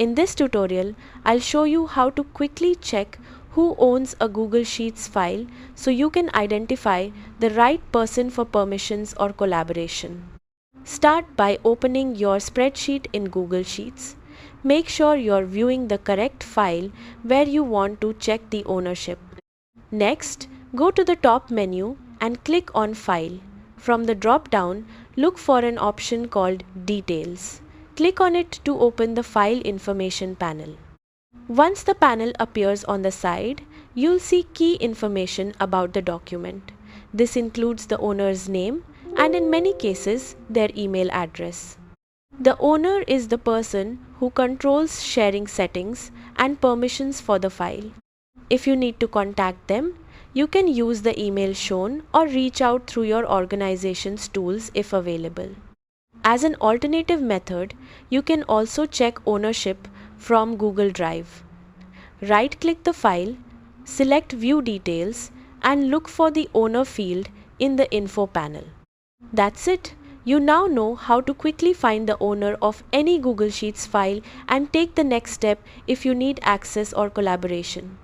In this tutorial, I'll show you how to quickly check who owns a Google Sheets file so you can identify the right person for permissions or collaboration. Start by opening your spreadsheet in Google Sheets. Make sure you're viewing the correct file where you want to check the ownership. Next, go to the top menu and click on File. From the drop-down, look for an option called Details. Click on it to open the File Information panel. Once the panel appears on the side, you'll see key information about the document. This includes the owner's name and in many cases, their email address. The owner is the person who controls sharing settings and permissions for the file. If you need to contact them, you can use the email shown or reach out through your organization's tools if available. As an alternative method, you can also check ownership from Google Drive. Right-click the file, select View Details, and look for the Owner field in the Info panel. That's it. You now know how to quickly find the owner of any Google Sheets file and take the next step if you need access or collaboration.